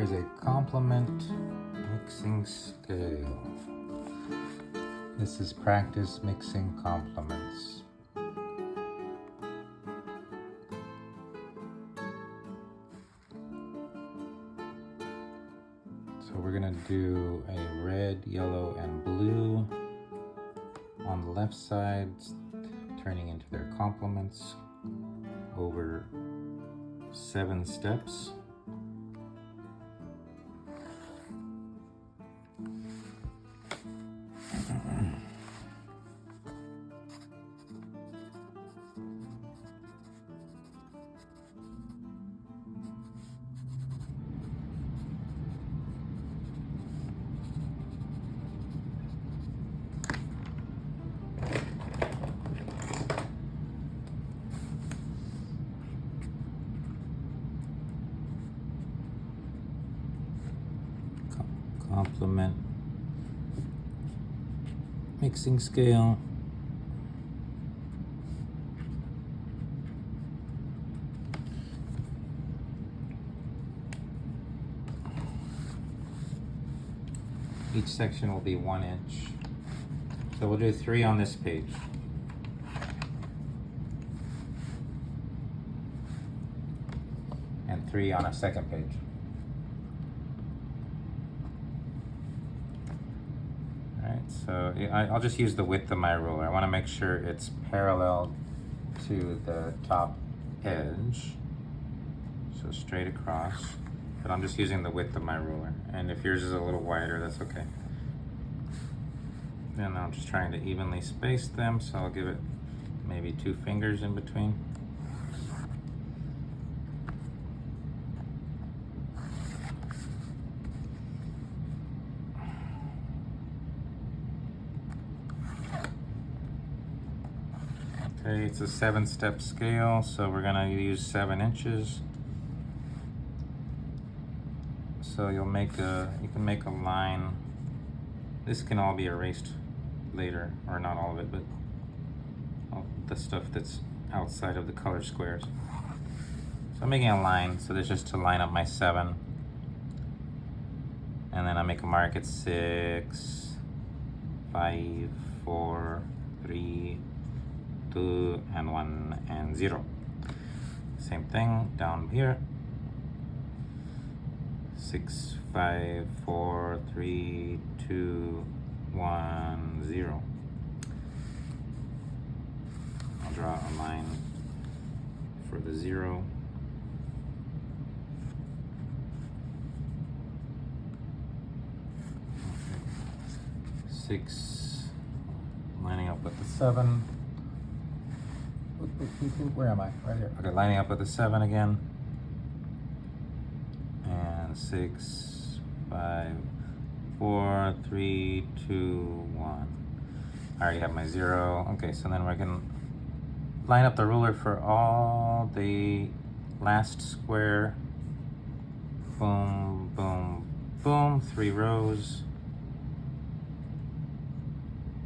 is a complement mixing scale. This is practice mixing complements. So we're gonna do a red, yellow, and blue on the left side, turning into their complements over 7 steps. Complement mixing scale. Each section will be 1 inch. So we'll do 3 on this page. And 3 on a second page. So I'll just use the width of my ruler. I want to make sure it's parallel to the top edge, so straight across, but I'm just using the width of my ruler, and if yours is a little wider, that's okay. And I'm just trying to evenly space them, so I'll give it maybe 2 fingers in between. Okay, it's a 7-step scale, so we're gonna use 7 inches. So you can make a line. This can all be erased later, or not all of it, but all the stuff that's outside of the color squares. So I'm making a line, so this is just to line up my 7. And then I make a mark at 6, 5, 4, 3, 2, and 1, and 0. Same thing down here. 6, 5, 4, 3, 2, 1, 0. I'll draw a line for the 0. Okay. 6 lining up with the 7. Where am I? Right here. Okay, lining up with the 7 again. And 6, 5, 4, 3, 2, 1. I already have my 0. Okay, so then we can line up the ruler for all the last square. Boom, boom, boom. 3 rows.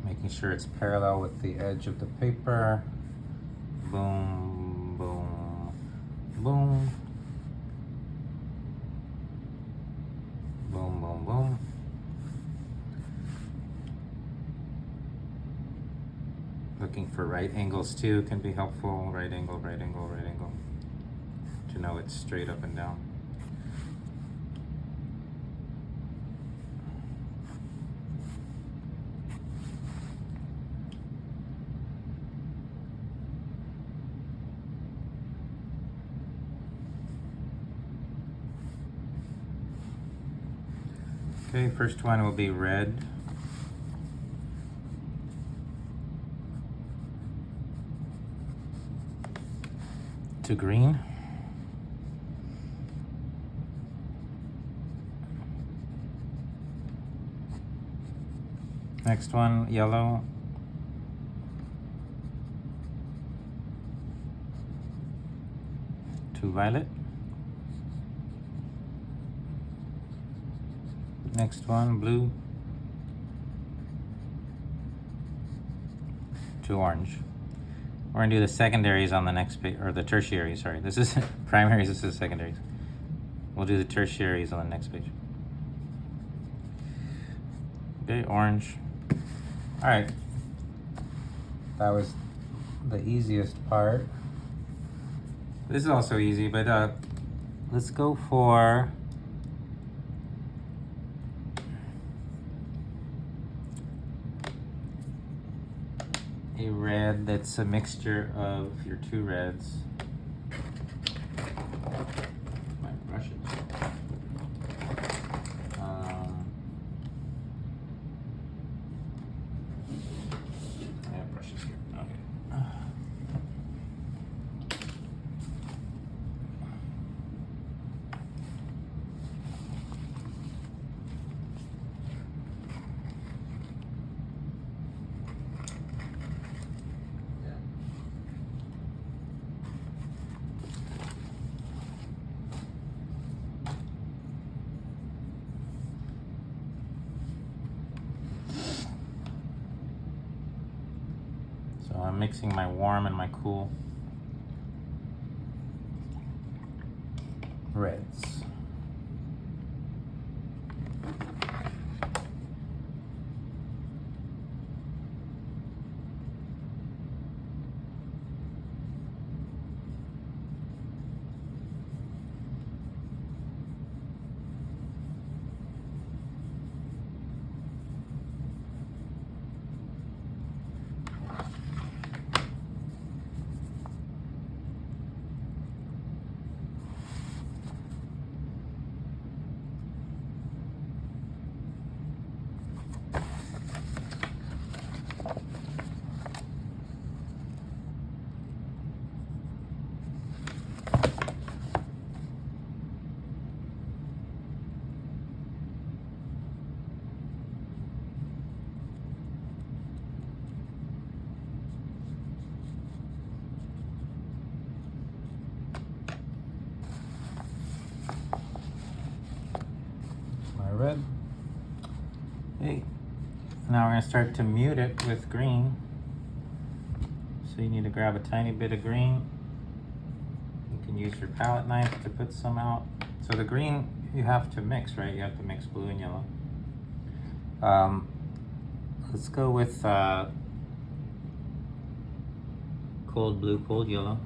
Making sure it's parallel with the edge of the paper. Boom, boom, boom. Boom, boom, boom. Looking for right angles too can be helpful. Right angle, right angle, right angle. To know it's straight up and down. Okay, first one will be red. To green. Next one, yellow. To violet. Next one, blue. To orange. We're gonna do the secondaries on the next page, or the tertiaries, sorry. This is primaries, this is secondaries. We'll do the tertiaries on the next page. Okay, orange. All right. That was the easiest part. This is also easy, but let's go for a red that's a mixture of your two reds. My brushes. I have brushes here. Okay. So I'm mixing my warm and my cool reds. Red. Okay, now we're going to start to mute it with green. So you need to grab a tiny bit of green. You can use your palette knife to put some out. So the green you have to mix, right? You have to mix blue and yellow. Let's go with cold blue, cold yellow.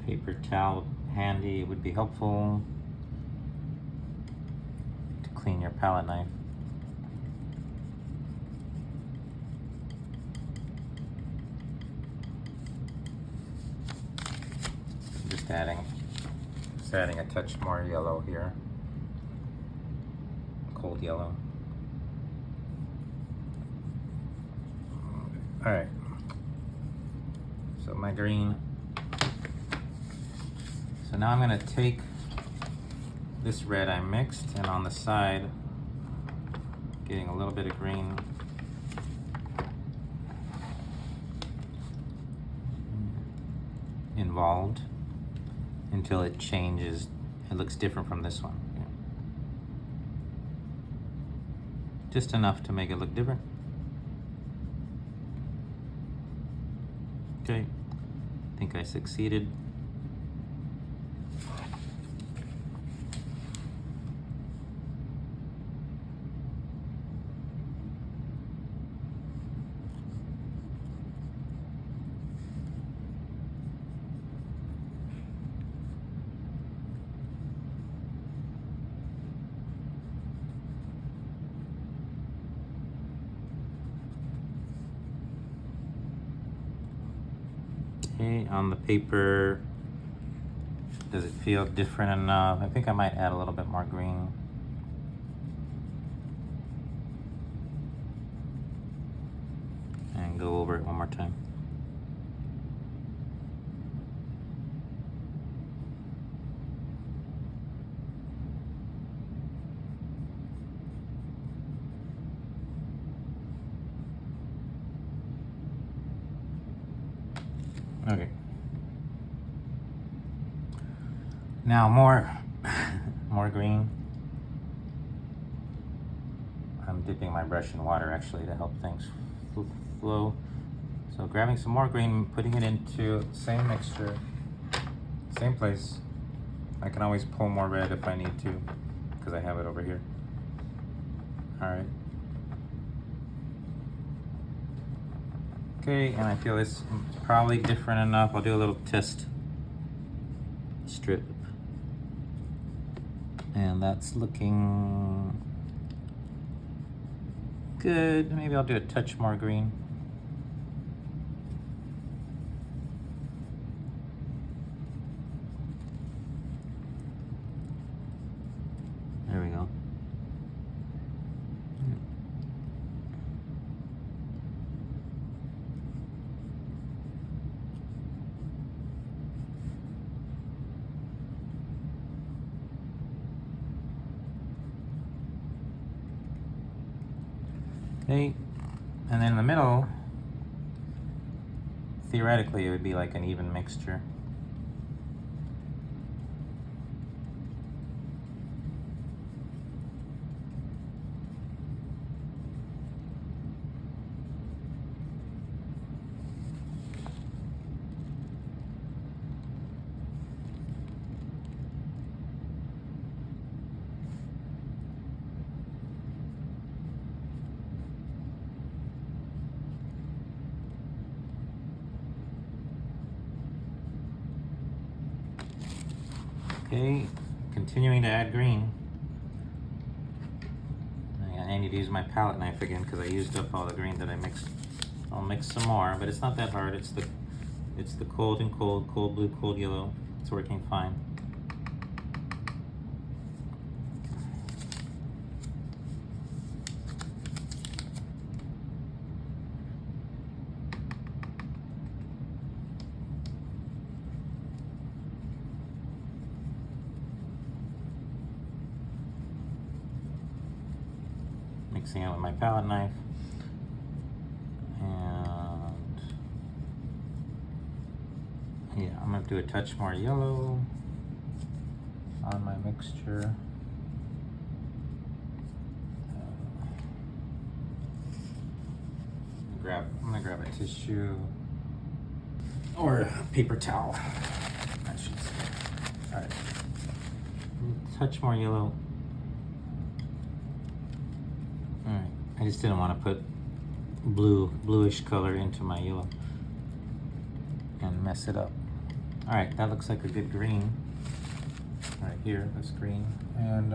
Paper towel handy would be helpful to clean your palette knife. Just adding a touch more yellow here. Cold yellow. All right. So my green. So now I'm going to take this red I mixed, and on the side, getting a little bit of green. Involved until it changes. It looks different from this one. Yeah. Just enough to make it look different. Okay, I think I succeeded. Okay, on the paper, does it feel different enough? I think I might add a little bit more green. And and go over it one more time. Okay. Now more green. I'm dipping my brush in water actually to help things flow. So grabbing some more green, putting it into same mixture, same place. I can always pull more red if I need to, because I have it over here. All right. Okay, and I feel it's probably different enough. I'll do a little test strip. And that's looking good. Maybe I'll do a touch more green. There we go. Okay, and then in the middle, theoretically, it would be like an even mixture. Okay, continuing to add green. I need to use my palette knife again because I used up all the green that I mixed. I'll mix some more, but it's not that hard. It's the cold and cold blue, cold yellow. It's working fine. Mixing it with my palette knife, and yeah, I'm gonna do a touch more yellow on my mixture. I'm gonna grab a tissue or a paper towel, I should say. All right, a touch more yellow. Alright, I just didn't want to put bluish color into my yellow and mess it up. Alright, that looks like a good green. Right here, that's green. And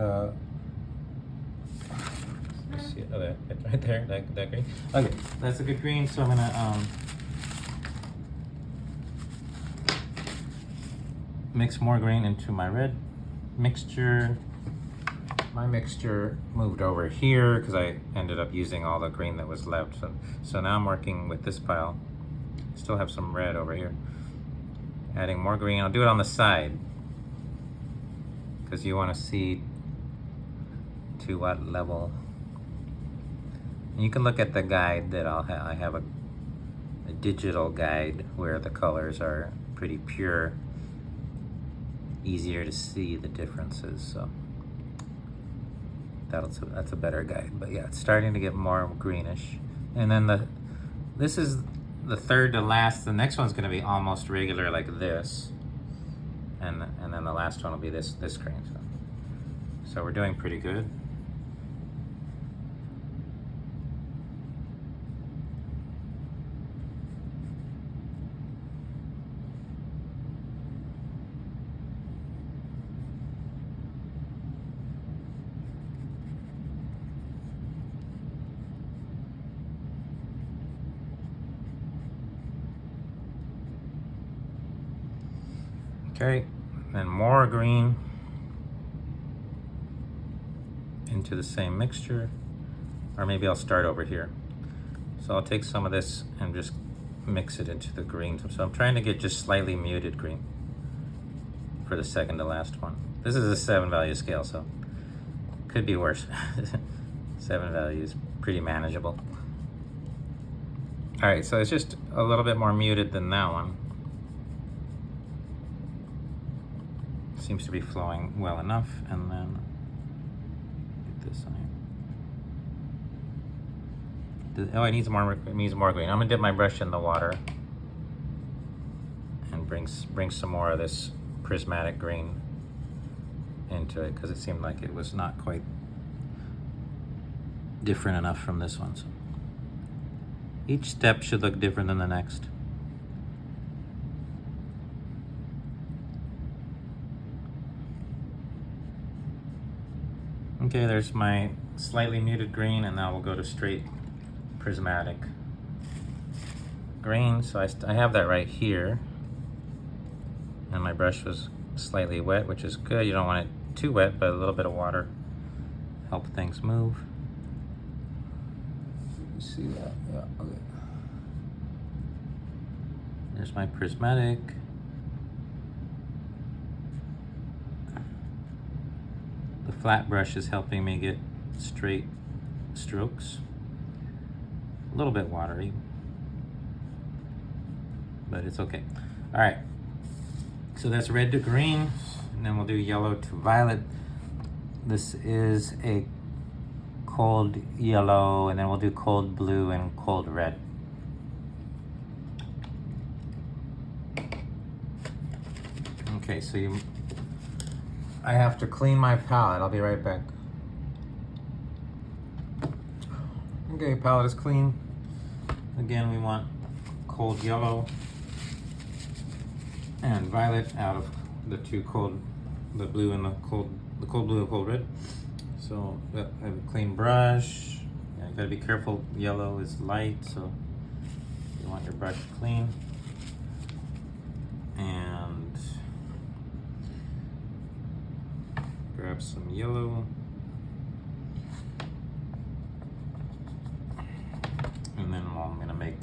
let's see, oh, that right there, that green. Okay, that's a good green, so I'm gonna mix more green into my red mixture. My mixture moved over here because I ended up using all the green that was left. So now I'm working with this pile. Still have some red over here. Adding more green. I'll do it on the side because you want to see to what level. And you can look at the guide that I have a digital guide where the colors are pretty pure. Easier to see the differences. So. That's a better guide, but yeah, it's starting to get more greenish. And then this is the third to last. The next one's going to be almost regular like this, and then the last one will be this green. So we're doing pretty good. Okay, and more green into the same mixture, or maybe I'll start over here. So I'll take some of this and just mix it into the green. So I'm trying to get just slightly muted green for the second to last one. This is a 7 value scale, so could be worse. 7 value is pretty manageable. All right, so it's just a little bit more muted than that one. Seems to be flowing well enough, and then get this on here. Oh, it needs more green. I'm gonna dip my brush in the water and bring some more of this prismatic green into it, because it seemed like it was not quite different enough from this one. So each step should look different than the next. Okay, there's my slightly muted green, and now we'll go to straight prismatic green. So I have that right here, and my brush was slightly wet, which is good. You don't want it too wet, but a little bit of water help things move. You see that? Yeah, okay. There's my prismatic. The flat brush is helping me get straight strokes. A little bit watery, but it's okay. All right, so that's red to green, and then we'll do yellow to violet. This is a cold yellow, and then we'll do cold blue and cold red. Okay, so I have to clean my palette. I'll be right back. Okay, palette is clean. Again, we want cold yellow and violet out of the two the blue and the cold blue and cold red. So I have a clean brush. You gotta be careful. Yellow is light, so you want your brush clean. And grab some yellow. And then I'm gonna make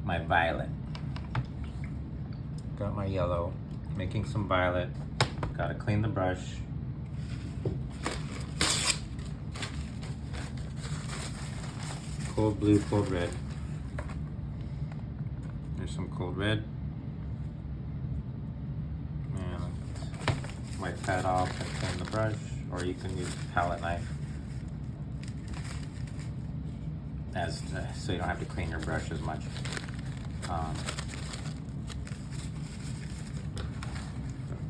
my violet. Got my yellow, making some violet. Gotta clean the brush. Cold blue, cold red. There's some cold red. And wipe that off and clean the brush, or you can use a palette knife so you don't have to clean your brush as much.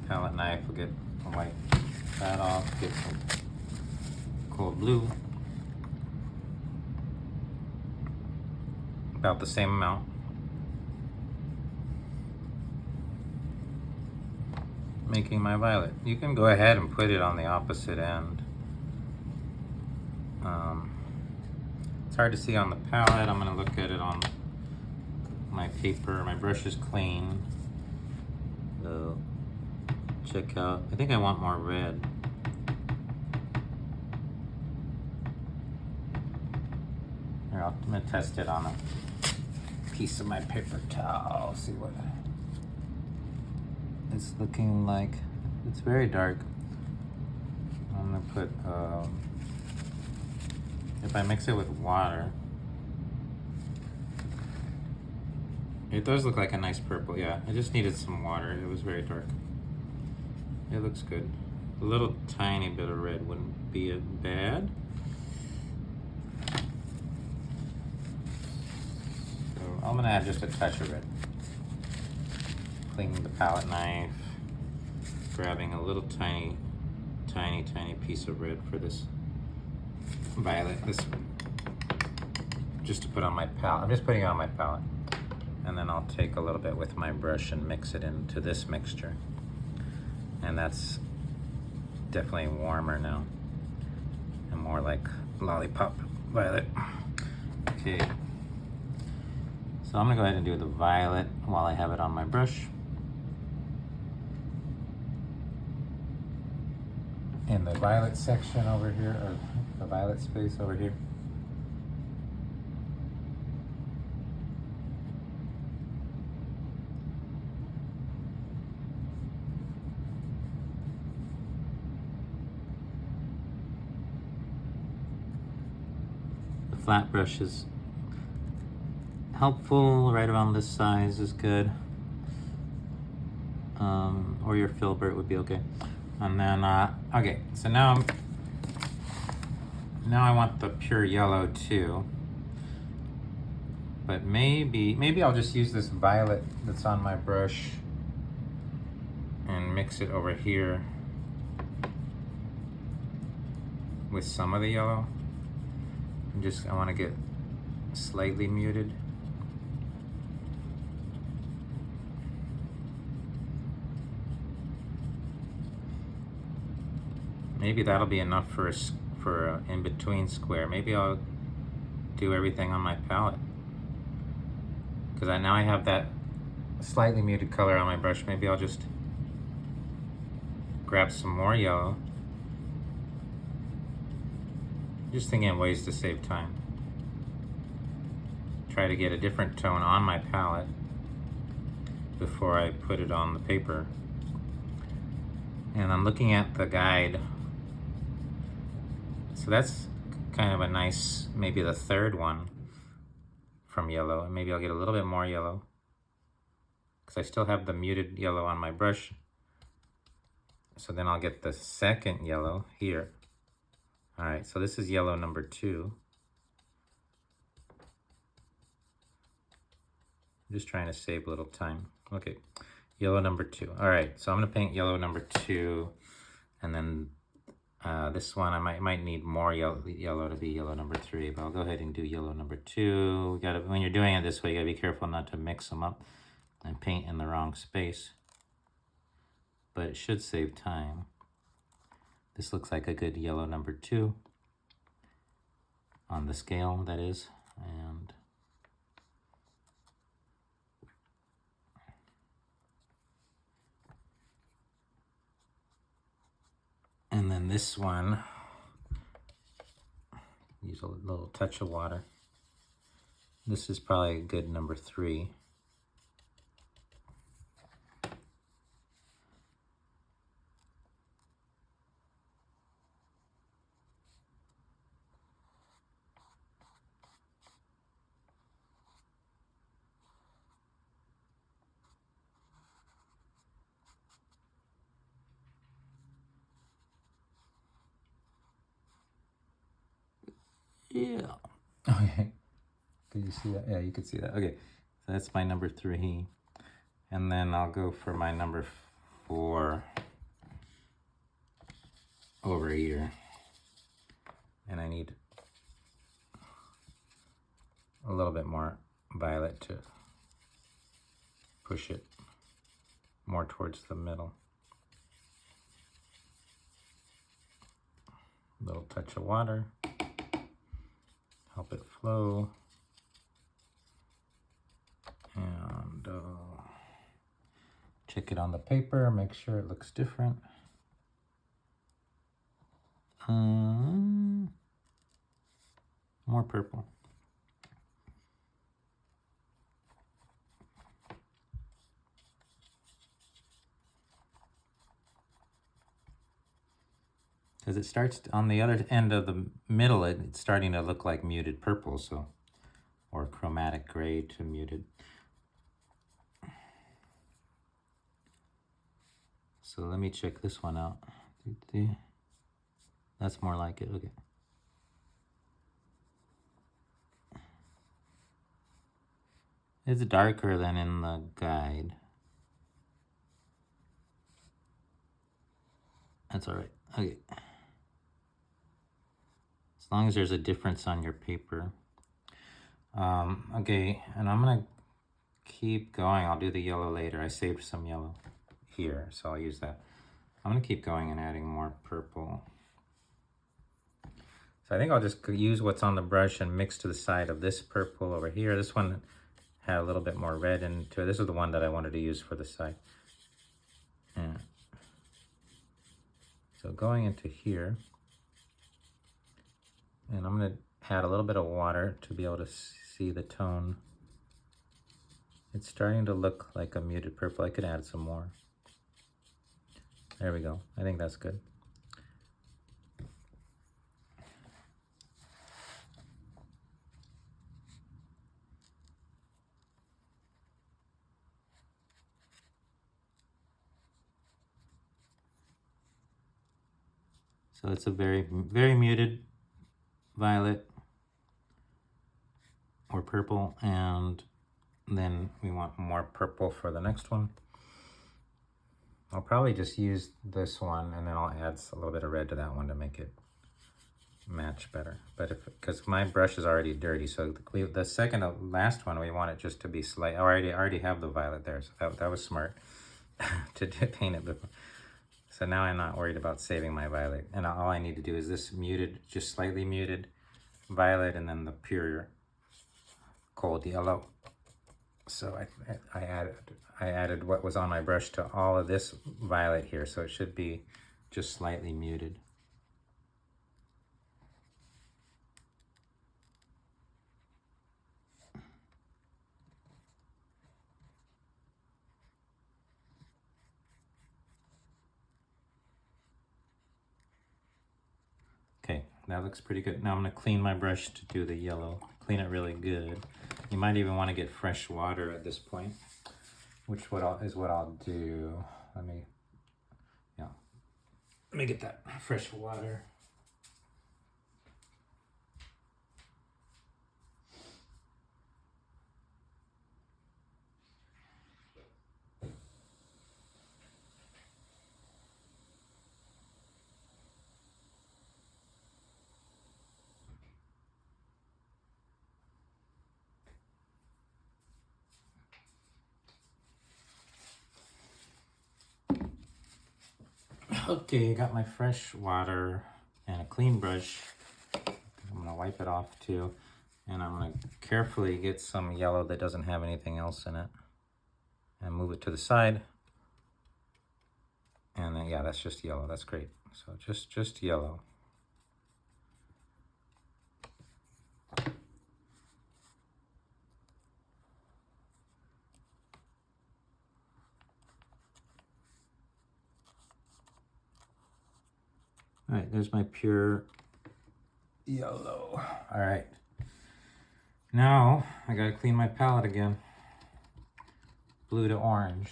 Palette knife will wipe that off, get some cold blue. About the same amount. Making my violet. You can go ahead and put it on the opposite end. It's hard to see on the palette. I'm going to look at it on my paper. My brush is clean. So check out. I think I want more red. Here, I'm going to test it on a piece of my paper towel. See what it's looking like. It's very dark. I'm going to put if I mix it with water, it does look like a nice purple. Yeah, I just needed some water. It was very dark. It looks good. A little tiny bit of red wouldn't be bad. So I'm gonna add just a touch of red. Cleaning the palette knife, grabbing a little tiny piece of red for this violet. This just to put on my palette. I'm just putting it on my palette, and then I'll take a little bit with my brush and mix it into this mixture. And that's definitely warmer now and more like lollipop violet. Okay, so I'm gonna go ahead and do the violet while I have it on my brush. In the violet section over here, or the violet space over here. flat brush is helpful. Right around this size is good. Or your filbert would be okay. And then, okay, so now I want the pure yellow too. But maybe I'll just use this violet that's on my brush and mix it over here with some of the yellow. I want to get slightly muted. Maybe that'll be enough for a in-between square. Maybe I'll do everything on my palette. Because now I have that slightly muted color on my brush. Maybe I'll just grab some more yellow. Just thinking of ways to save time. Try to get a different tone on my palette before I put it on the paper. And I'm looking at the guide. So that's kind of a nice, maybe the third one from yellow. And maybe I'll get a little bit more yellow because I still have the muted yellow on my brush. So then I'll get the second yellow here. All right, so this is yellow number 2. I'm just trying to save a little time. Okay, yellow number 2. All right, so I'm gonna paint yellow number 2, and then this one I might need more yellow to be yellow number 3, but I'll go ahead and do yellow number 2. When you're doing it this way, you gotta be careful not to mix them up and paint in the wrong space, but it should save time. This looks like a good yellow number 2 on the scale, that is. And then this one, use a little touch of water. This is probably a good number 3. Yeah. Okay. Could you see that? Yeah, you could see that. Okay. So that's my number 3. And then I'll go for my number 4 over here. And I need a little bit more violet to push it more towards the middle. A little touch of water. Help it flow. And check it on the paper, make sure it looks different. More purple. Because it starts on the other end of the middle, it's starting to look like muted purple, so, or chromatic gray to muted. So let me check this one out. That's more like it, okay. It's darker than in the guide. That's all right, okay. As long as there's a difference on your paper. Okay, and I'm gonna keep going. I'll do the yellow later. I saved some yellow here, so I'll use that. I'm gonna keep going and adding more purple. So I think I'll just use what's on the brush and mix to the side of this purple over here. This one had a little bit more red into it. This is the one that I wanted to use for the side. Yeah. So going into here, and I'm going to add a little bit of water to be able to see the tone. It's starting to look like a muted purple. I could add some more. There we go. I think that's good. So it's a very, very muted violet or purple, and then we want more purple for the next one. I'll probably just use this one, and then I'll add a little bit of red to that one to make it match better. But because my brush is already dirty, so the second to last one, we want it just to be slight. I already have the violet there, so that was smart to paint it before. So now I'm not worried about saving my violet, and all I need to do is this muted, just slightly muted violet, and then the pure cold yellow. So I added what was on my brush to all of this violet here, so it should be just slightly muted. Okay, that looks pretty good. Now I'm gonna clean my brush to do the yellow. Clean it really good. You might even want to get fresh water at this point, which is what I'll do. Let me get that fresh water. Okay, I got my fresh water and a clean brush. I'm gonna wipe it off too. And I'm gonna carefully get some yellow that doesn't have anything else in it and move it to the side. And then, yeah, that's just yellow, that's great. So just yellow. All right, there's my pure yellow. All right. Now I gotta clean my palette again. Blue to orange.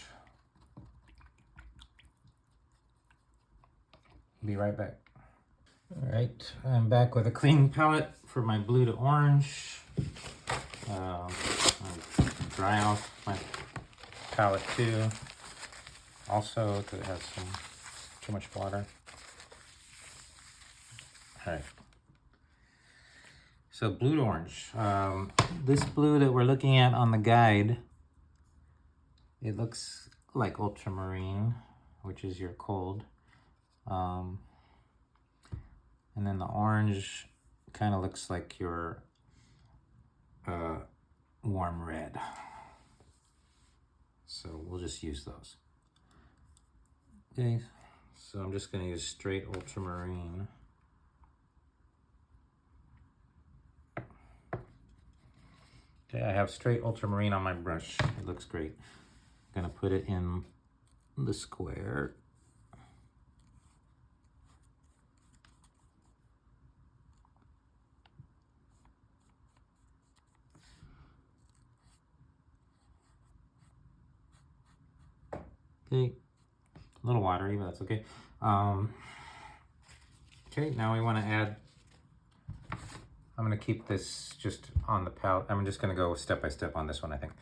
Be right back. All right, I'm back with a clean palette for my blue to orange. I'll dry off my palette too. Also, because it has too much water. All right. So blue to orange. This blue that we're looking at on the guide, it looks like ultramarine, which is your cold. And then the orange kind of looks like your warm red. So we'll just use those. Okay, so I'm just gonna use straight ultramarine. Okay, I have straight ultramarine on my brush. It looks great. I'm gonna put it in the square. Okay, a little watery, but that's okay. Okay, now we want to add, I'm going to keep this just on the palette. I'm just going to go step by step on this one, I think.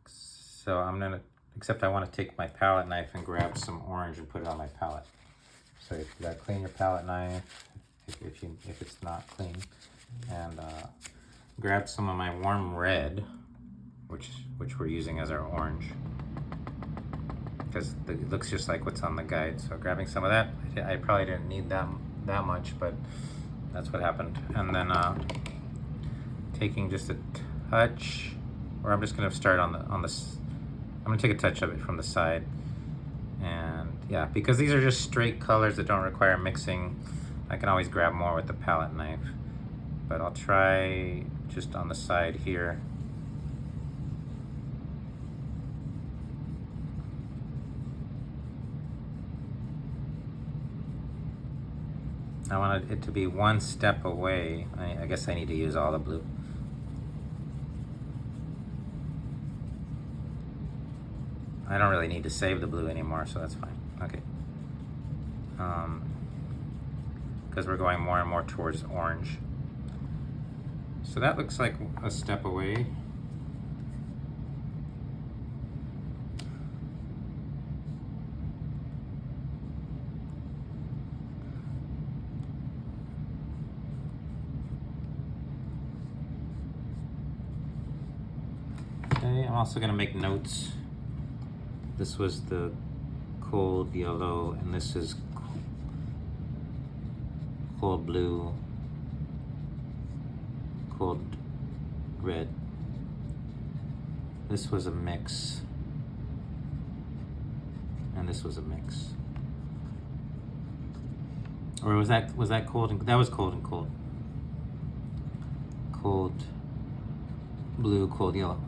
So I'm going to, except I want to take my palette knife and grab some orange and put it on my palette. So you got to clean your palette knife if it's not clean, and grab some of my warm red, which we're using as our orange, because it looks just like what's on the guide. So grabbing some of that, I probably didn't need that much, but that's what happened. And then taking just a touch, or I'm just gonna start on this. I'm gonna take a touch of it from the side, and yeah, because these are just straight colors that don't require mixing, I can always grab more with the palette knife. But I'll try just on the side here. I want it to be one step away. I guess I need to use all the blue. I don't really need to save the blue anymore, so that's fine. Okay. because we're going more and more towards orange. So that looks like a step away. Okay, I'm also going to make notes. This was the cold yellow, and this is cold blue, cold red. This was a mix, and this was a mix. Or was that cold and that was cold and cold? Cold blue, cold yellow.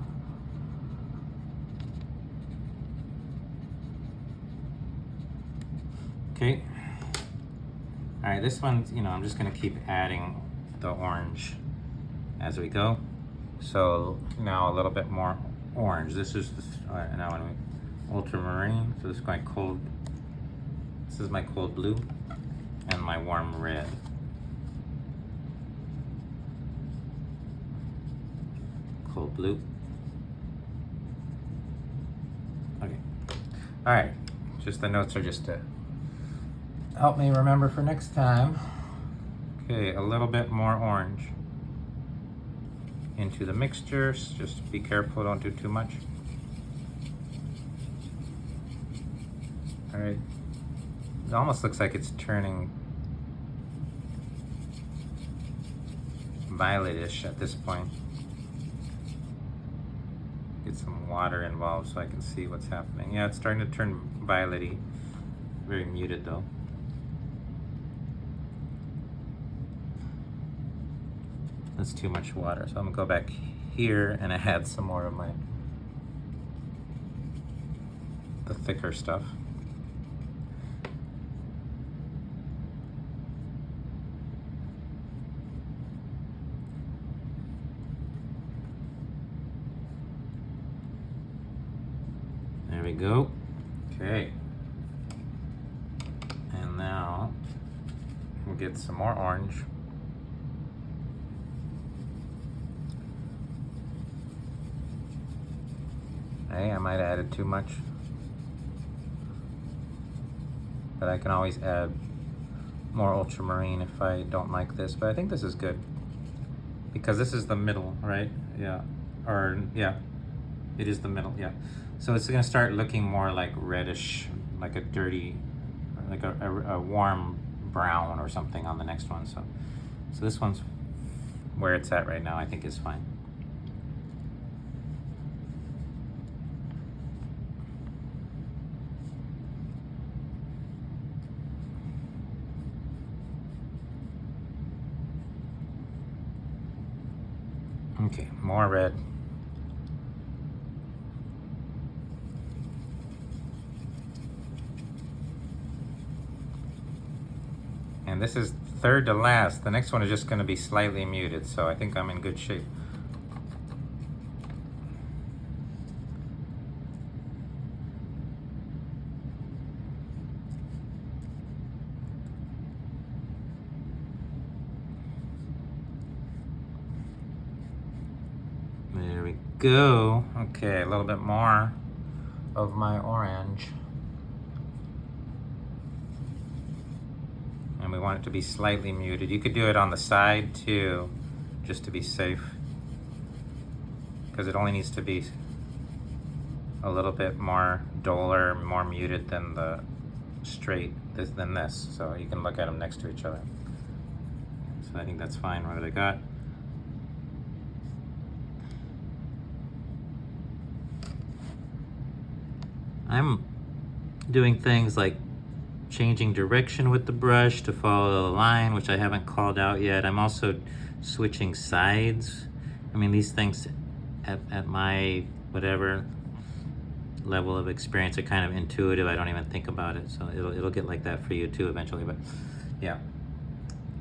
Okay. All right, this one, you know, I'm just gonna keep adding the orange as we go. So now a little bit more orange. This is now I'm gonna ultramarine. So this is my cold. This is my cold blue and my warm red. Cold blue. Okay. All right. Just the notes are just to help me remember for next time. Okay, a little bit more orange into the mixture. Just be careful, don't do too much. All right, it almost looks like it's turning violetish at this point. Get some water involved so I can see what's happening. Yeah, it's starting to turn violet-y. Very muted though. That's too much water, so I'm gonna go back here and add some more of the thicker stuff. There we go. Okay. And now we'll get some more orange. Hey, I might have added too much, but I can always add more ultramarine if I don't like this, but I think this is good because this is the middle, right? Yeah, or yeah, it is the middle, yeah. So it's gonna start looking more like reddish, like a dirty, like a warm brown or something on the next one. So this one's where it's at right now, I think is fine. Okay, more red. And this is third to last. The next one is just going to be slightly muted, so I think I'm in good shape. There we go. Okay, a little bit more of my orange. And we want it to be slightly muted. You could do it on the side too, just to be safe. Because it only needs to be a little bit more duller, more muted than the straight, than this. So you can look at them next to each other. So I think that's fine what I got. I'm doing things like changing direction with the brush to follow the line, which I haven't called out yet. I'm also switching sides. I mean, these things at my whatever level of experience are kind of intuitive. I don't even think about it. So it'll get like that for you too eventually. But yeah,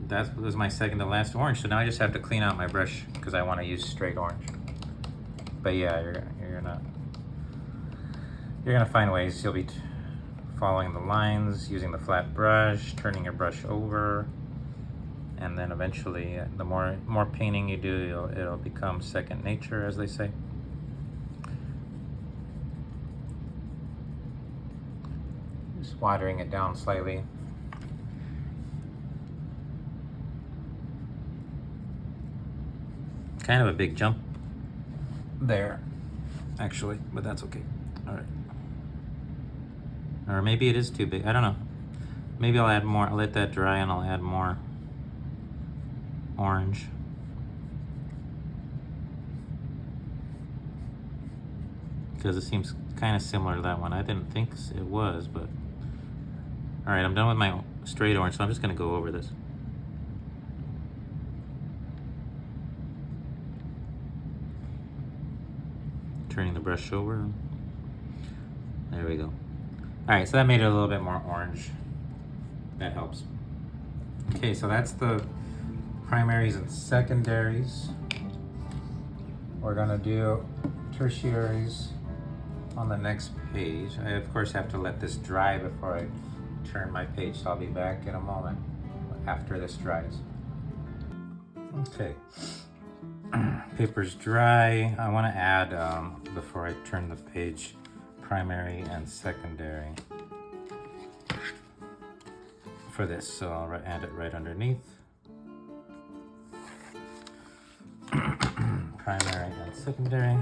that was my second to last orange. So now I just have to clean out my brush because I want to use straight orange. But yeah, you're gonna find ways. You'll be following the lines, using the flat brush, turning your brush over. and then eventually, the more painting you do, it'll become second nature, as they say. Just watering it down slightly. Kind of a big jump there, actually, but that's okay. All right. Or maybe it is too big. I don't know. Maybe I'll add more. I'll let that dry and I'll add more orange. Because it seems kind of similar to that one. I didn't think it was, but... All right, I'm done with my straight orange, so I'm just gonna go over this. Turning the brush over. There we go. All right, so that made it a little bit more orange. That helps. Okay, so that's the primaries and secondaries. We're gonna do tertiaries on the next page. I of course have to let this dry before I turn my page, so I'll be back in a moment after this dries. Okay. Paper's dry. I want to add, before I turn the page, primary and secondary for this. So I'll add it right underneath. Primary and secondary.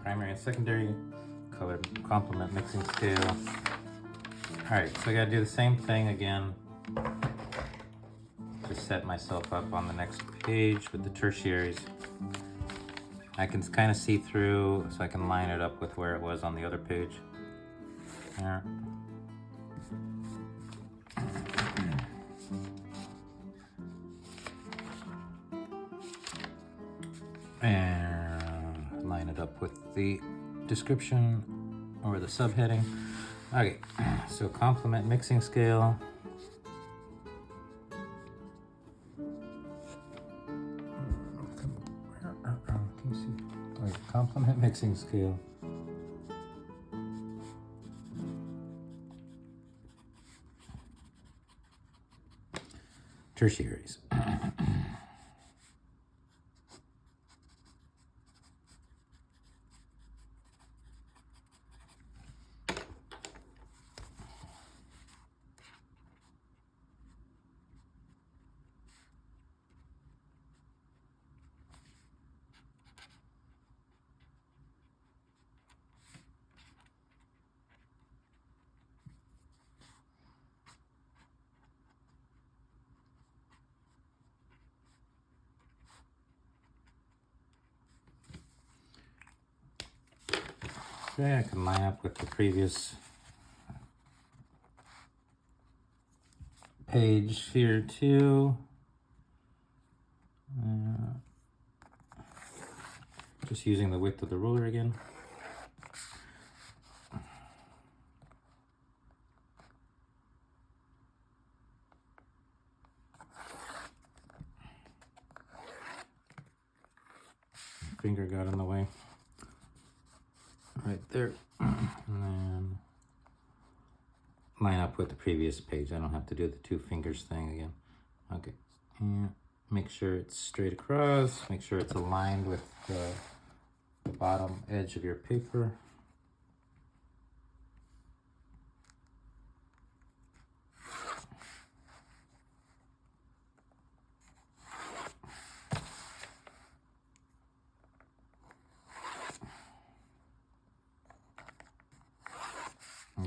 Primary and secondary, color complement mixing scale. All right, so I gotta do the same thing again to set myself up on the next page with the tertiaries. I can kind of see through, so I can line it up with where it was on the other page. There. And line it up with the description or the subheading. Okay, so complement mixing scale. Can you see? Okay, complement mixing scale. Tertiaries. Okay, I can line up with the previous page here too. Just using the width of the ruler again. Finger got in the way. Right there. And then line up with the previous page. I don't have to do the two fingers thing again. Okay. And make sure it's straight across. Make sure it's aligned with the bottom edge of your paper.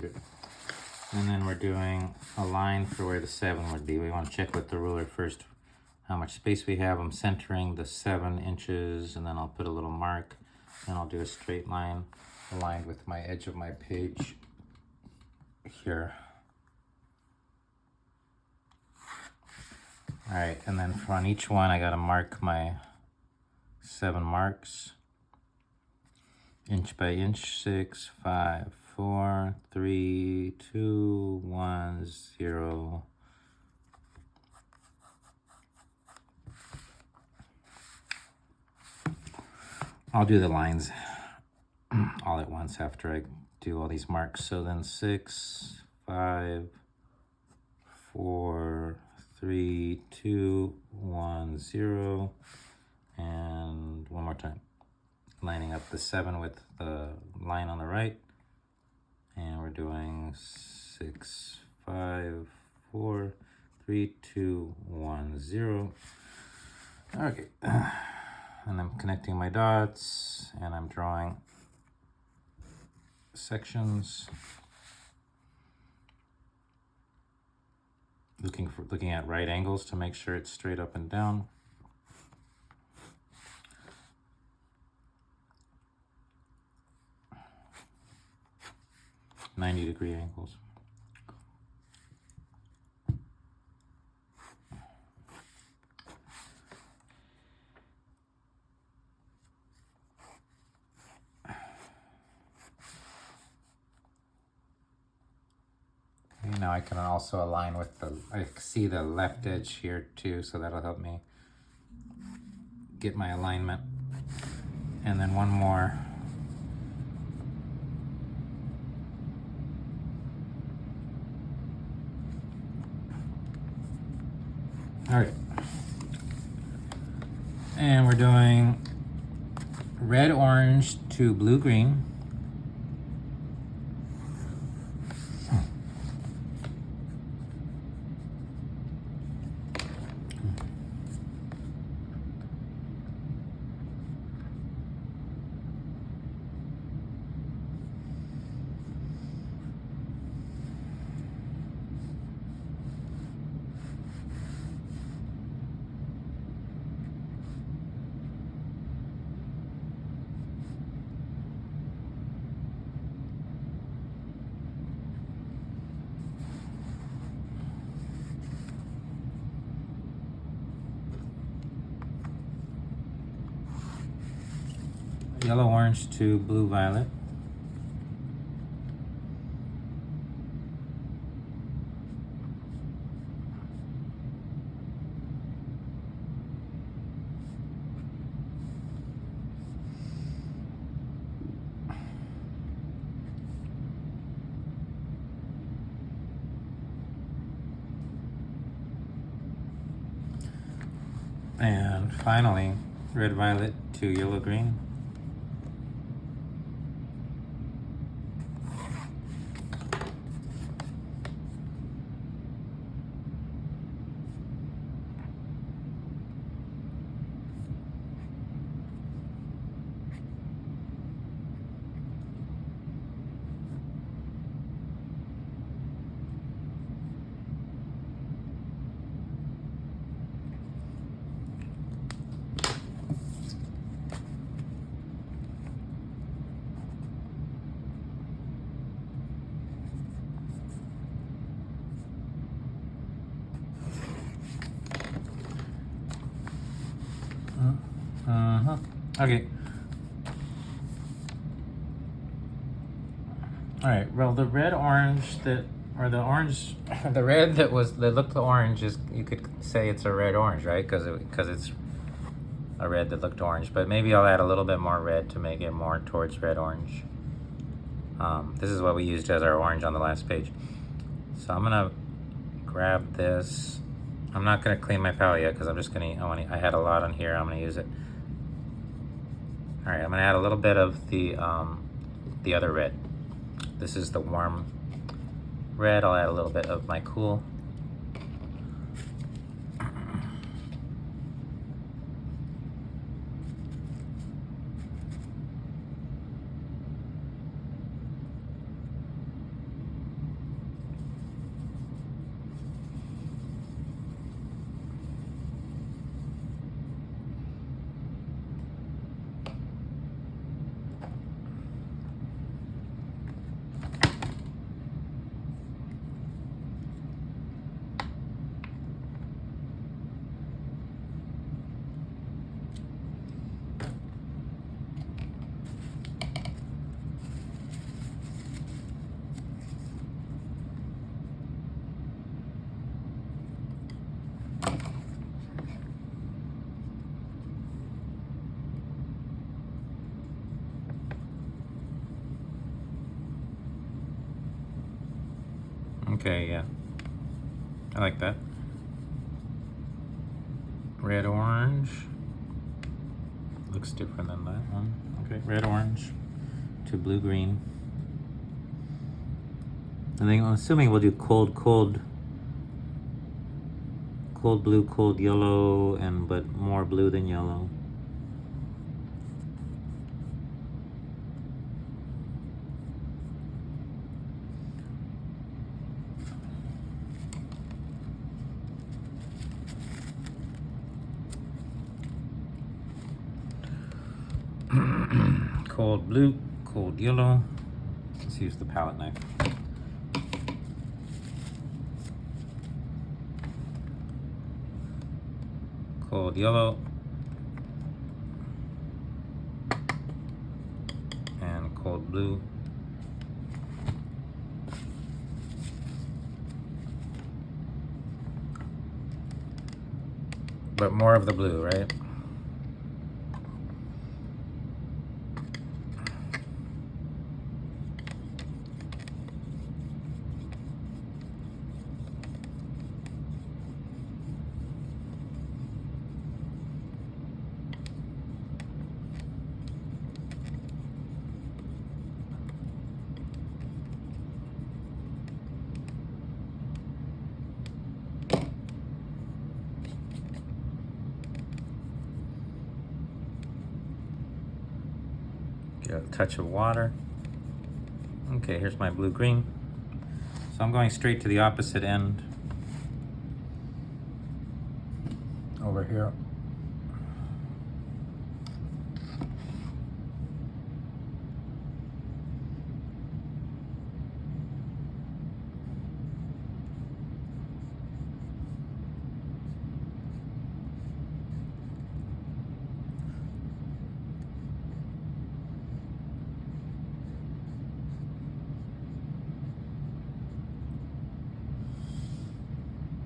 Good. And then we're doing a line for where the 7 would be. We want to check with the ruler first how much space we have. I'm centering the 7 inches, and then I'll put a little mark, and I'll do a straight line aligned with my edge of my page here. All right, and then on each one, I got to mark my 7 marks. Inch by inch, 6, 5, 4, 3, 2, 1, 0. I'll do the lines all at once after I do all these marks. So then 6, 5, 4, 3, 2, 1, 0, and one more time. Lining up the 7 with the line on the right, and we're doing 6, 5, 4, 3, 2, 1, 0. Okay, and I'm connecting my dots, and I'm drawing sections, looking at right angles to make sure it's straight up and down. '90-degree angles. Okay, now I can also align with I see the left edge here too, so that'll help me get my alignment. And then one more. All right. And we're doing red, orange to blue, green. Yellow, orange to blue, violet. And finally, red, violet to yellow, green. Okay. All right. Well, the red, orange the red that looked orange is, you could say it's a red orange, right? Because it's a red that looked orange. But maybe I'll add a little bit more red to make it more towards red orange. This is what we used as our orange on the last page. So I'm gonna grab this. I'm not gonna clean my palette yet because I had a lot on here. I'm gonna use it. All right, I'm gonna add a little bit of the other red. This is the warm red. I'll add a little bit of my cool. Okay, yeah. I like that. Red orange. Looks different than that one. Okay, red orange to blue green. And then I'm assuming we'll do cold blue, cold yellow, but more blue than yellow. Cold blue, cold yellow. Let's use the palette knife. Cold yellow. And cold blue. But more of the blue, right? Get a touch of water. Okay, here's my blue-green. So I'm going straight to the opposite end. Over here.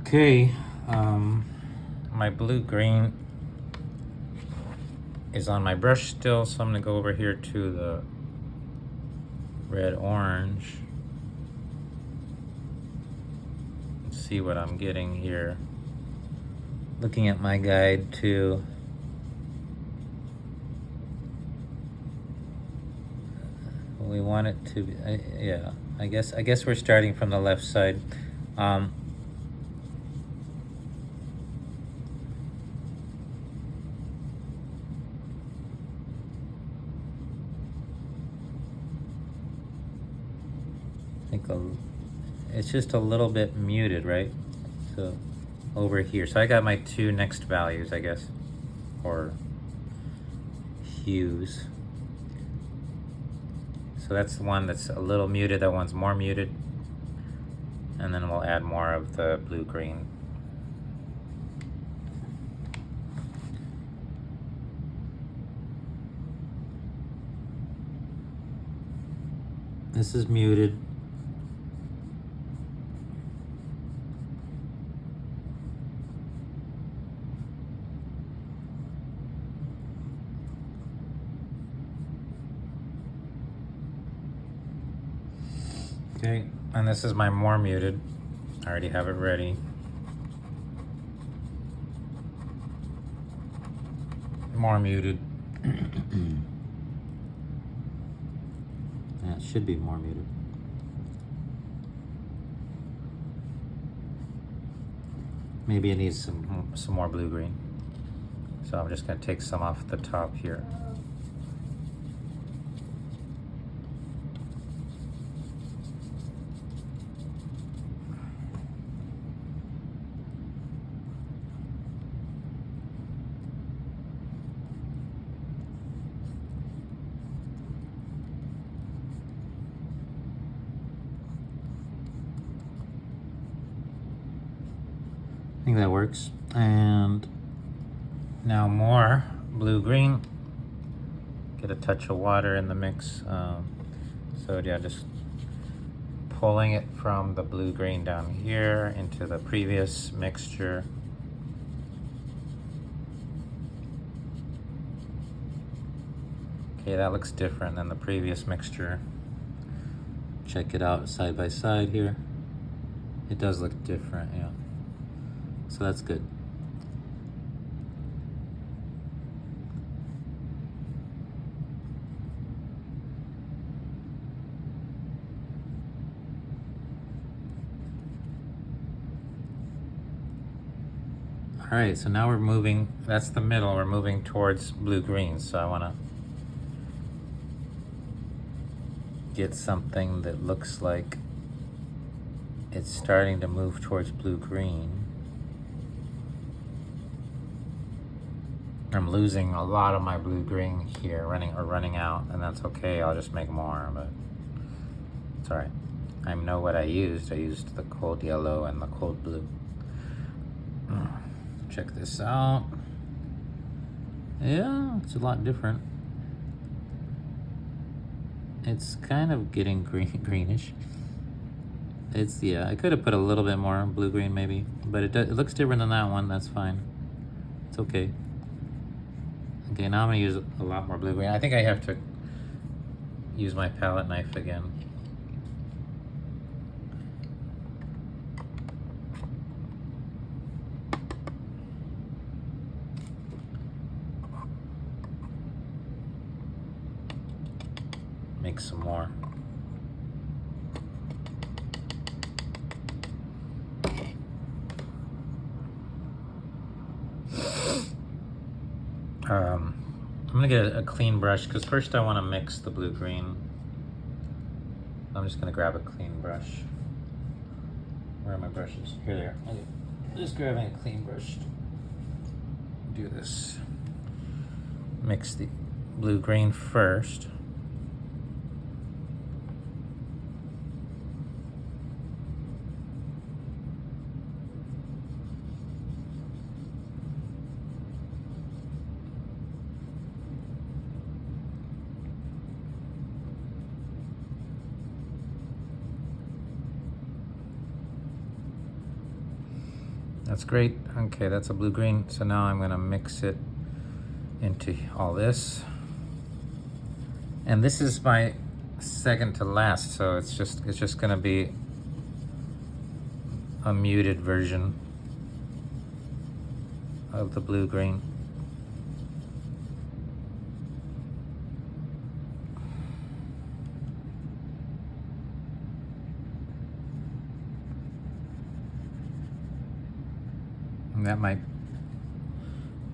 Okay, my blue-green is on my brush still, so I'm gonna go over here to the red-orange and see what I'm getting here. Looking at my guide too. We want it to be, yeah, I guess we're starting from the left side. It's just a little bit muted, right? So over here. So I got my two next values, I guess, or hues. So that's the one that's a little muted, that one's more muted. And then we'll add more of the blue-green. This is muted. Okay, and this is my more muted. I already have it ready. More muted. Yeah, it should be more muted. Maybe it needs some more blue-green. So I'm just gonna take some off the top here. I think that works. And now more blue-green. Get a touch of water in the mix. So yeah, just pulling it from the blue-green down here into the previous mixture. Okay, that looks different than the previous mixture. Check it out side by side here. It does look different, yeah. So that's good. All right, so now we're moving, that's the middle, we're moving towards blue-green. So I wanna get something that looks like it's starting to move towards blue-green. I'm losing a lot of my blue-green here, running out, and that's okay. I'll just make more, but it's all right. I know what I used. I used the cold yellow and the cold blue. Check this out. Yeah, it's a lot different. It's kind of getting greenish. It's, yeah, I could have put a little bit more blue-green maybe, but it looks different than that one. That's fine. It's okay. Okay, now I'm gonna use a lot more blue-green. I think I have to use my palette knife again. Make some more. I'm gonna get a clean brush because first I want to mix the blue-green. I'm just gonna grab a clean brush. Where are my brushes? Here they are. Okay. Just grabbing a clean brush. Do this. Mix the blue-green first. That's great. Okay, that's a blue-green. So now I'm gonna mix it into all this. And this is my second to last, so it's just gonna be a muted version of the blue-green. And that might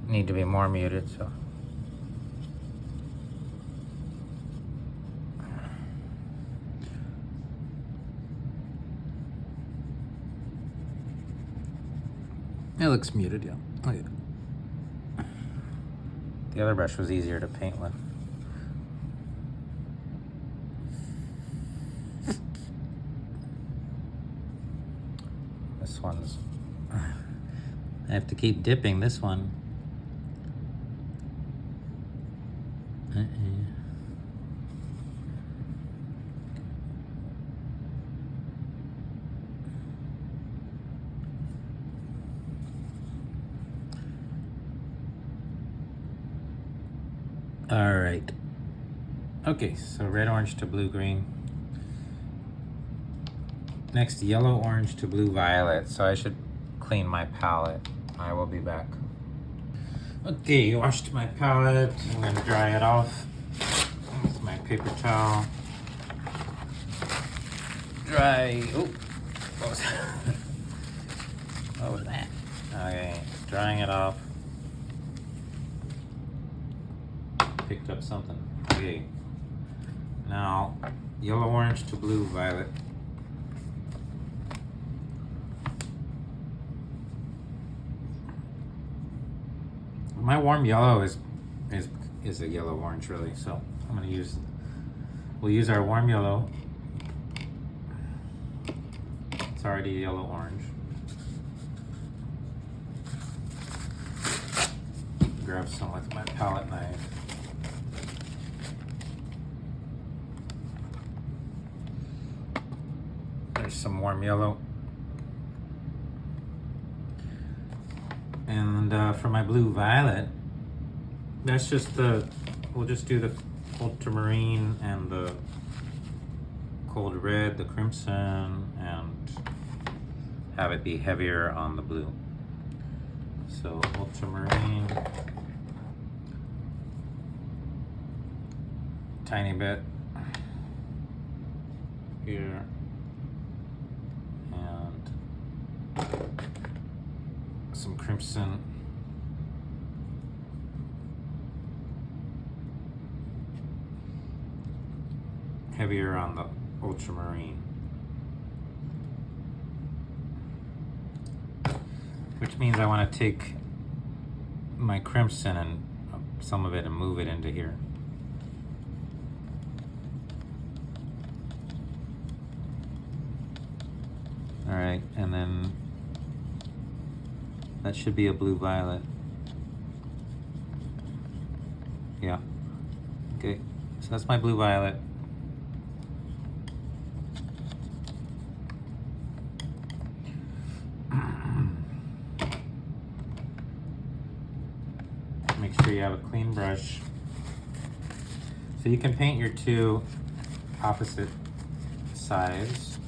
need to be more muted, so. It looks muted, yeah. Oh, yeah. The other brush was easier to paint with. This one's, I have to keep dipping this one. All right. Okay, so red, orange to blue, green. Next, yellow, orange to blue, violet. So I should clean my palette. I will be back. Okay, washed my palette. I'm gonna dry it off with my paper towel. Dry. Oh, what was that? What was that? Okay, drying it off. Picked up something. Okay. Now, yellow, orange to blue, violet. My warm yellow is a yellow orange really, so I'm gonna use. We'll use our warm yellow. It's already yellow orange. Grab some with my palette knife. There's some warm yellow. And for my blue violet, that's just we'll just do the ultramarine and the cold red, the crimson, and have it be heavier on the blue. So ultramarine, tiny bit here, and some crimson. Heavier on the ultramarine. Which means I want to take my crimson and some of it and move it into here. All right, and then that should be a blue violet. Yeah. Okay, so that's my blue violet. Make sure you have a clean brush. So you can paint your two opposite sides,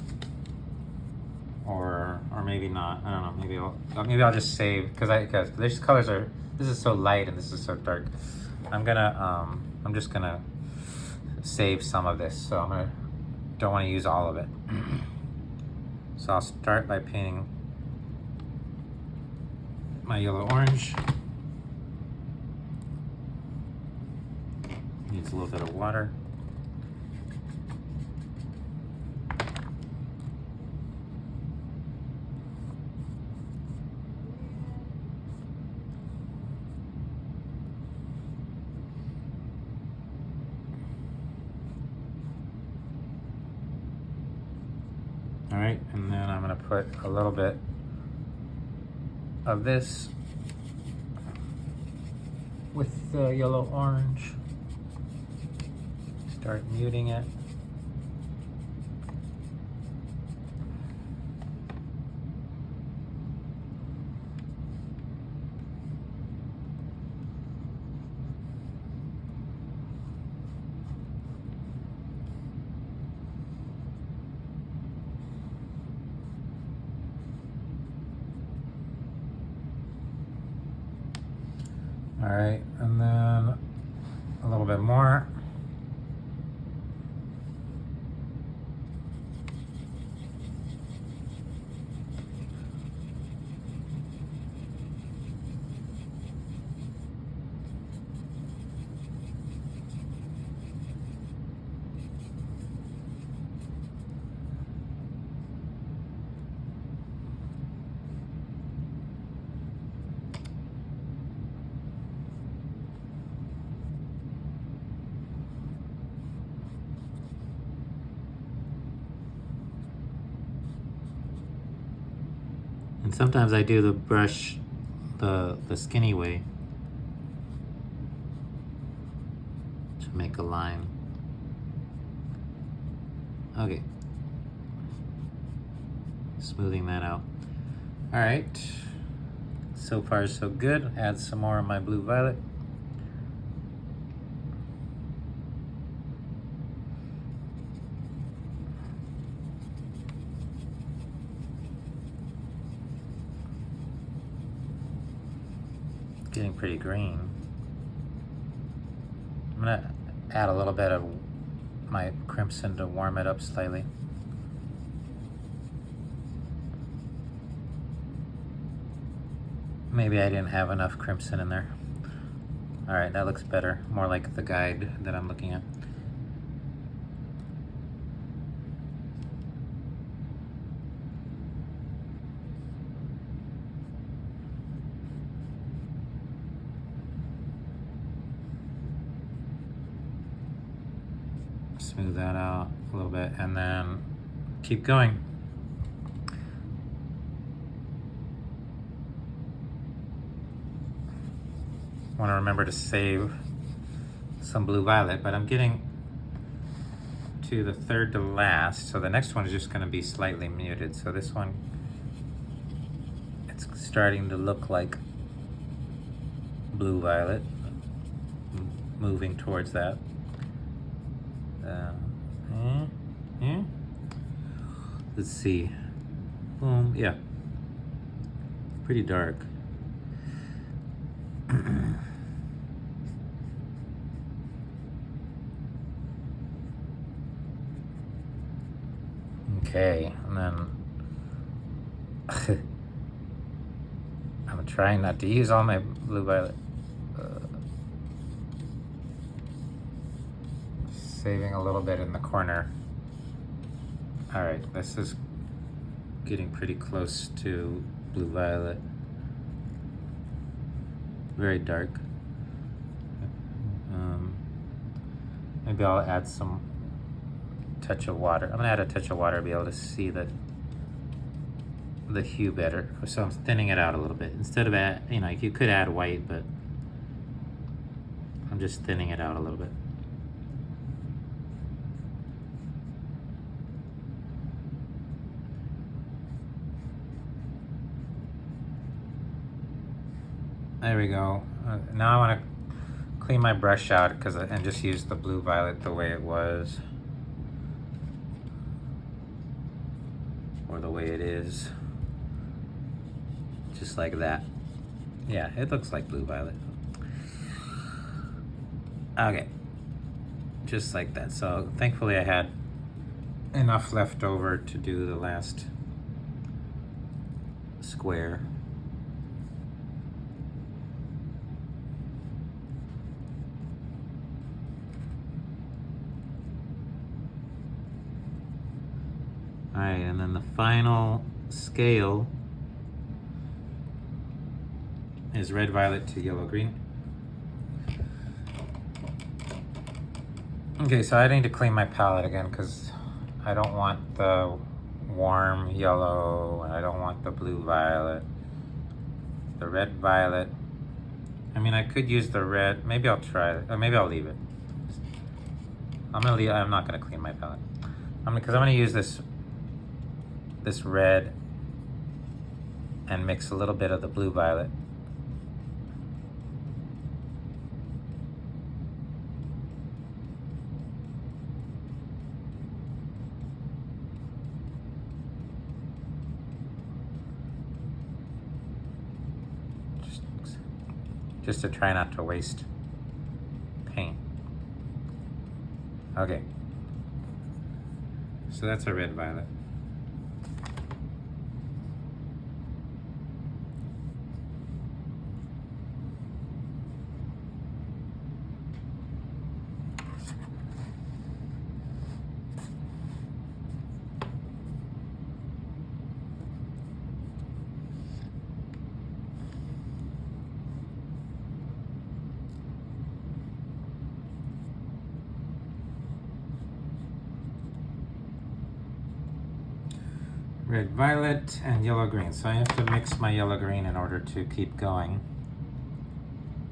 or maybe not. I don't know. Maybe I'll just save because these colors are. This is so light and this is so dark. I'm just gonna save some of this. So don't want to use all of it. So I'll start by painting my yellow orange. Needs a little bit of water. All right, and then I'm gonna put a little bit of this with the yellow orange. Start muting it. All right, and then a little bit more. And sometimes I do the brush the skinny way to make a line. Okay. Smoothing that out. All right. So far so good. Add some more of my blue violet. Getting pretty green. I'm gonna add a little bit of my crimson to warm it up slightly. Maybe I didn't have enough crimson in there. All right, that looks better. More like the guide that I'm looking at. Smooth that out a little bit and then keep going. Want to remember to save some blue violet, but I'm getting to the third to last, so the next one is just going to be slightly muted. So this one, it's starting to look like blue violet, moving towards that. Let's see. Boom. Yeah. pretty dark. Okay, and then I'm trying not to use all my blue violet. Saving a little bit in the corner. All right, this is getting pretty close to blue violet. Very dark. Maybe I'll add some touch of water. I'm gonna add a touch of water to be able to see the hue better. So I'm thinning it out a little bit. Instead of you could add white, but I'm just thinning it out a little bit. There we go. Now I want to clean my brush out and just use the blue violet the way it was, or the way it is, just like that. Yeah, it looks like blue violet. Okay, just like that. So thankfully I had enough left over to do the last square. All right, and then the final scale is red violet to yellow green. Okay, so I need to clean my palette again because I don't want the warm yellow and I don't want the blue violet. The red violet, I mean, I could use the red. Maybe I'll try it, or maybe I'll leave it. I'm not gonna clean my palette. Because I'm gonna use this red and mix a little bit of the blue violet. Just to try not to waste paint. Okay. So that's a red violet. Red violet and yellow green. So I have to mix my yellow green in order to keep going.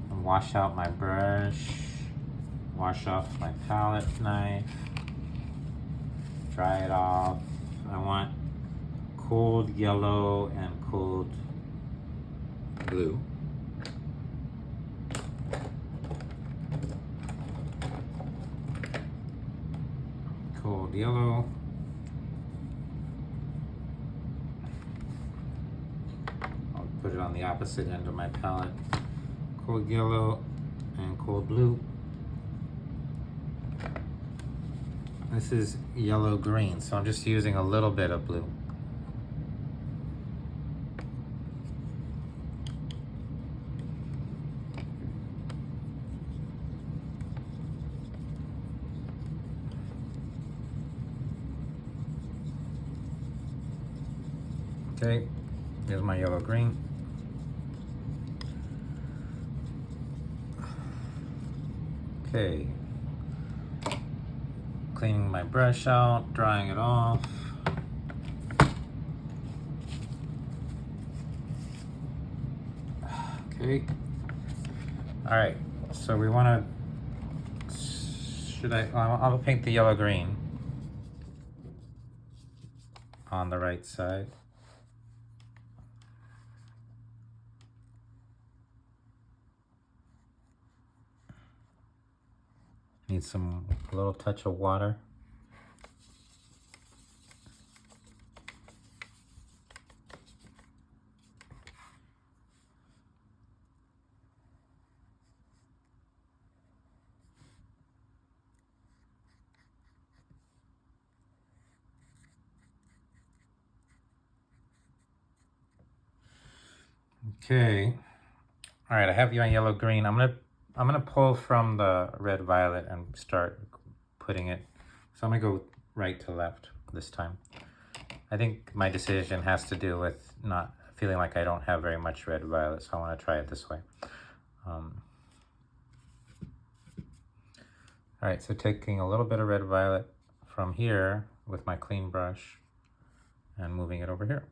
And wash out my brush, wash off my palette knife, dry it off. I want cold yellow and cold blue. Cold yellow. Put it on the opposite end of my palette. Cold yellow and cold blue. This is yellow green, so I'm just using a little bit of blue. Okay, here's my yellow green. Okay, cleaning my brush out, drying it off. Okay, all right, so we want to, I'll paint the yellow green on the right side. Need a little touch of water. Okay. All right, I have my yellow green. I'm gonna pull from the red violet and start putting it. So I'm gonna go right to left this time. I think my decision has to do with not feeling like I don't have very much red violet, so I want to try it this way. All right, so taking a little bit of red violet from here with my clean brush and moving it over here.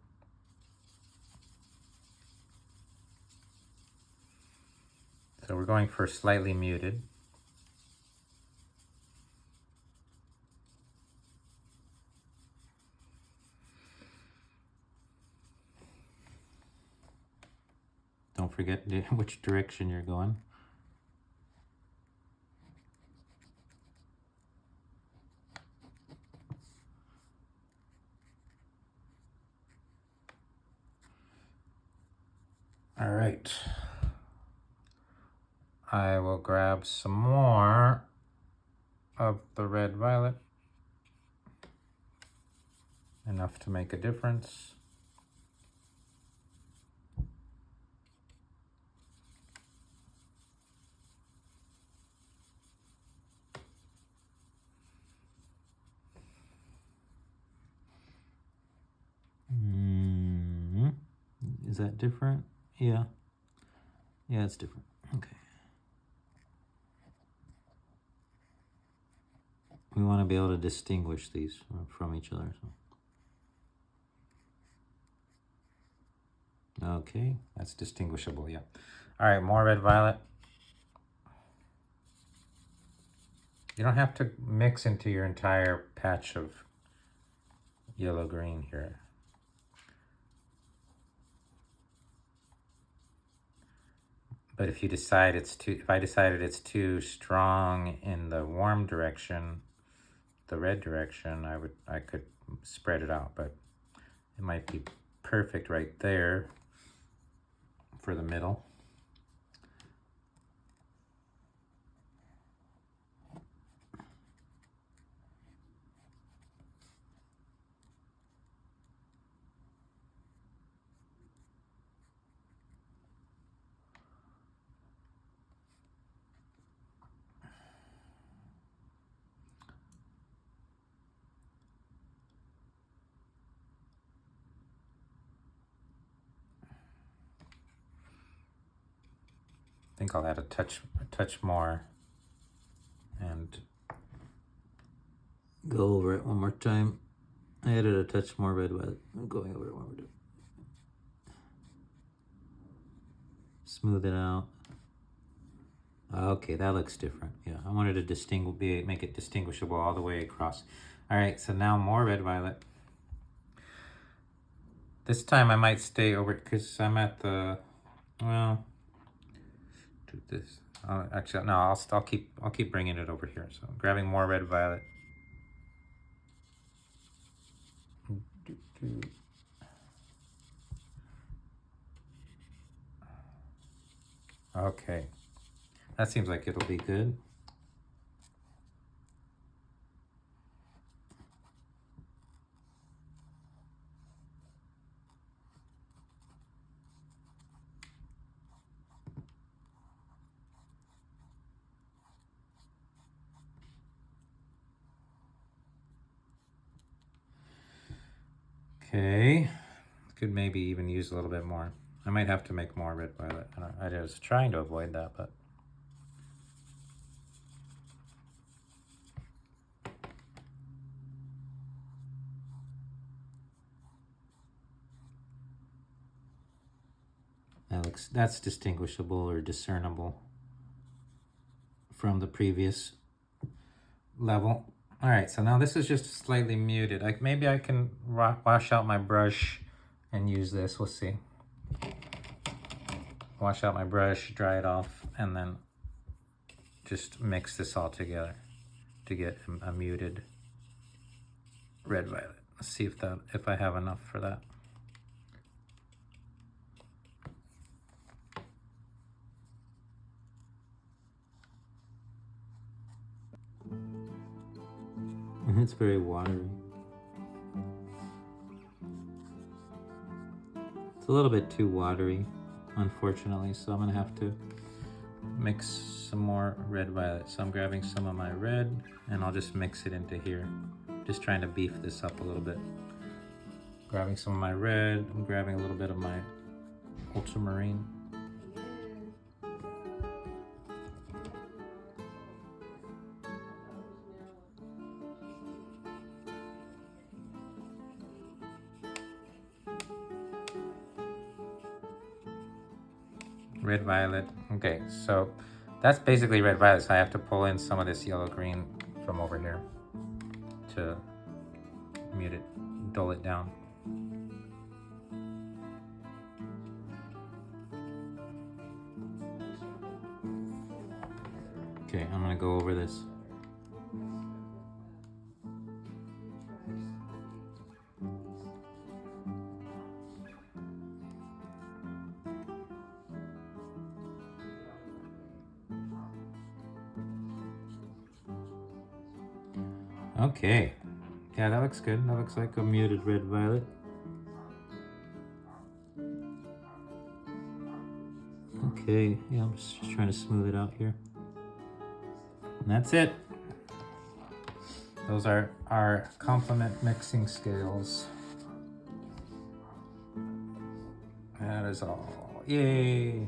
So we're going for slightly muted. Don't forget which direction you're going. All right. I will grab some more of the red violet. Enough to make a difference. Is that different? Yeah. Yeah, it's different. Okay. We want to be able to distinguish these from each other. So. Okay, that's distinguishable, yeah. All right, more red violet. You don't have to mix into your entire patch of yellow green here. But if you decide if I decided it's too strong in the warm direction, the red direction, I could spread it out, but it might be perfect right there for the middle. I think I'll add a touch more and go over it one more time. I added a touch more red violet. I'm going over it one more time. Smooth it out. Okay, that looks different. Yeah, I wanted to make it distinguishable all the way across. All right, so now more red violet. This time I might stay over because I'm at the, well, do this. Actually, no, I'll keep bringing it over here. So I'm grabbing more red violet. Okay, that seems like it'll be good. Okay, could maybe even use a little bit more. I might have to make more red violet. I was trying to avoid that, but. That's distinguishable or discernible from the previous level. All right, so now this is just slightly muted. Maybe I can wash out my brush and use this. We'll see. Wash out my brush, dry it off, and then just mix this all together to get a muted red violet. Let's see if I have enough for that. It's very watery. It's a little bit too watery. unfortunately, so I'm gonna have to mix some more red violet. So I'm grabbing some of my red and I'll just mix it into here. Just trying to beef this up a little bit. Grabbing some of my red, I'm grabbing a little bit of my ultramarine. Red violet. Okay, so that's basically red violet, so I have to pull in some of this yellow green from over here to mute it, dull it down. Okay, I'm gonna go over this. Okay, yeah, that looks good. That looks like a muted red violet. Okay, yeah, I'm just trying to smooth it out here. And that's it. Those are our complement mixing scales. That is all. Yay!